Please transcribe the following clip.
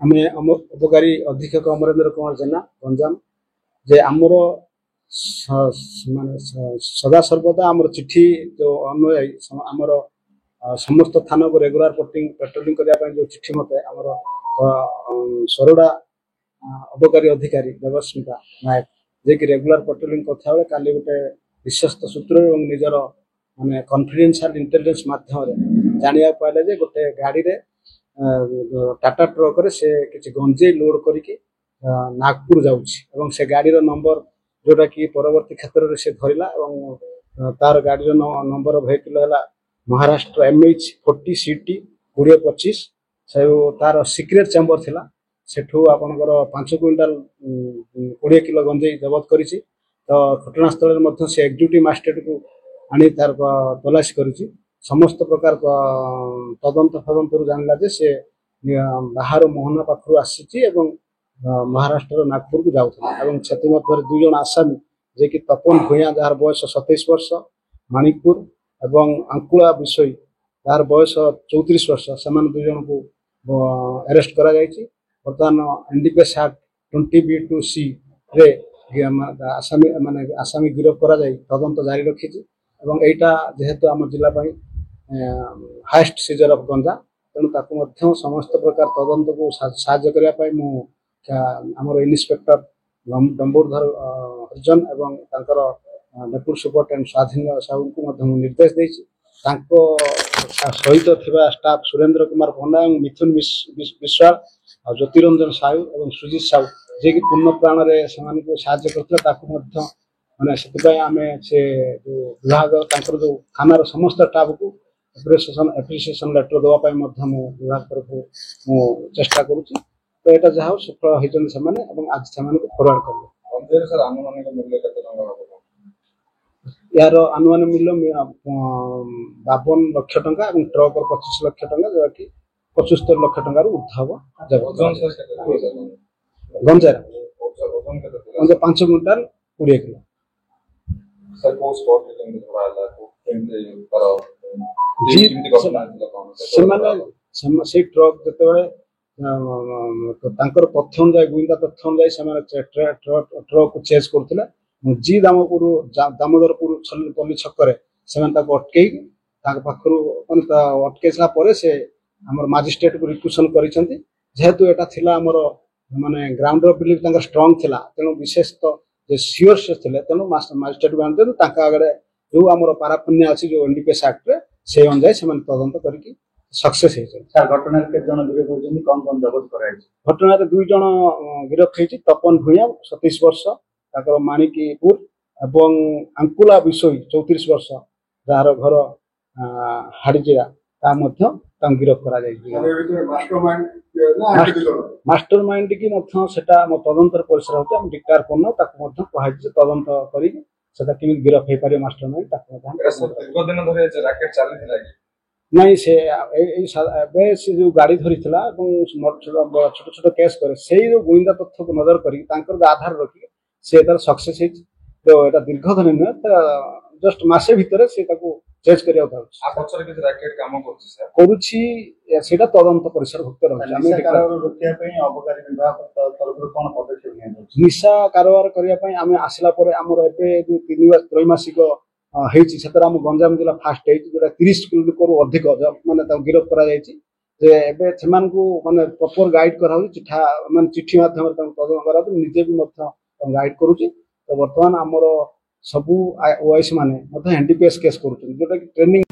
आमे उपकारी अधीक्षक अमरेंद्र कुमार जेना गंजाम जे आमर माने सदा सर्वदा आमर चिट्ठी जो अनुयायी आमर समस्त थाना को रेगुलर पेट्रोलिंग करने जो चिट्ठी मत आमर सरोडा अबकारी अधिकारी देवस्मिता नायक जे कि रेगुलर पेट्रोलिंग करता बेले काली गोटे विश्वस्त सूत्र और निजर माने कॉन्फिडेंशियल इंटेलिजेंस माध्यम जानिया पाइले जे गोटे गाड़ी रे टाटा ट्रक रे से किछि गंजे लोड करिके नागपुर जाउछि से गाड़ी रो नंबर जोटा कि परवर्ती क्षेत्र रे से धरिला तार गाड़ी रो नंबर वेहिकल हला महाराष्ट्र MH40 CT 2025 से तार सीक्रेट चैम्बर थिला सेठू आपनकर 5 क्विंटल 20 किलो गंजे जब्त करिछि तो घटनास्थल रे मध्य से एक्जिक्यूटिव मजिस्ट्रेट को आनी तार तलाशी करिछि समस्त प्रकार तदंत जानला जे से बाहर मोहना पाखु आसी महाराष्ट्र नागपुर को जाऊँ दुई जन आसामी जे कि तपन भूया जार बयस 27 वर्ष माणिकपुर एवं अंकुला विषय जार बयस 34 वर्ष से दुई जन को अरेस्ट करा जायछि। बर्तमान NDPS एक्ट 20B2C रे आसामी माने आसामी गिरफ करा जाय तदंत जारी रखी एवं एटा जेहेतु आम जिला हाईएस्ट सीजर ऑफ गंजा तेणु समस्त प्रकार तदंत को साहाय्य करने आमर इन्स्पेक्टर डम्बूरधर हरिजन एवं डेप्यूटी सुपरिटेडेंट स्वाधीन साहू को निर्देश देछि सहित थिबा स्टाफ सुरेंद्र कुमार पंडा और मिथुन विश्वाल और ज्योतिरंजन साहू और सुजीत साहू जे कि पूर्ण प्राण रे समान को साहाय्य करथिला माने से आमे से जो विभाग तांकर जो थानार समस्त स्टाफ को एप्रिसिएशन लेटर देवा पाई मध्य मो विभाग तरफ चेष्टा करूची तो एटा जहा सफल होइचन से माने एवं आज से माने को फॉरवर्ड करलो अंधेर सर अनुमानिक मूल्य कते टंका होबो यार अनुमानिक मूल्य 52 लाख टंका और ट्रक और 25 लाख टंका जो कि 75 लाख टंका रो उठाव जब गंजा ओजन 5 क्विंटल 20 किलो सर को स्पॉट के थोड़ा आला को केमते करो से ट्रक जते तथ्य अनुसार गुइंदा तथ्य अनुसार ट्रक को चेज करथिला जी दामोदरपुर पल्ली छक अटकई पाखु अटकईला से आम मजिस्ट्रेट को रिक्वेशन कर जेहेतु एटा थिला आमर माने ग्राउंड बिलीफ स्ट्रंग थिला तेणु विशेष तो सियोर से थिले तेणु मजिस्ट्रेट को आनते आगे जो आमर पारापुण्य अच्छी जो NDPS एक्ट रे से अनुसार से तदंत करके सक्सेस है। घटना जन गिरफ होती कौन कौन जबत कर घटना दुई जन गिरफ होती तपन भूया 27 वर्ष माणिकपुर एवं अंकुला विषय 34 वर्ष जार घर हाड़ीजिरा गिरफ कर मास्टर माइंड की तदंतर परिसर होती डिक्लेयर करना कहुई तदंत कर गिरफ हो पारे मास्टर माइंड नहीं से जो गाड़ी धरी छोट छोट केस करे से जो गुइंदा तथ्य को नजर कर आधार रखी से तार सक्सेस तो एटा दीर्घ दिन नुहे जस्ट मासे भितर से चेज करिया आ पछर के रैकेट काम करूची सेटा तदंत परिसर भुक्त रहछि आमे रोकिया पई अबकारी विभाग तरफ कोन पदक्षेप निया निशा कारोबार करिया पई आमे आसिला परे हमर एबे जो 3 त्रैमासिक हेछि सेतर हम गंजाम जिला फास्ट हेछि जोटा 30 किलो अधिक माने ता गिरफ करा जायछि जे एबे थेमान को माने प्रॉपर गाइड कराउ चिठा माने चिट्ठी माध्यम ता तदंत करा निजे भी मत गाइड करूची तो वर्तमान हमर सबु ओएस माने मत NDPS केस करूछन जोटा कि ट्रेनिंग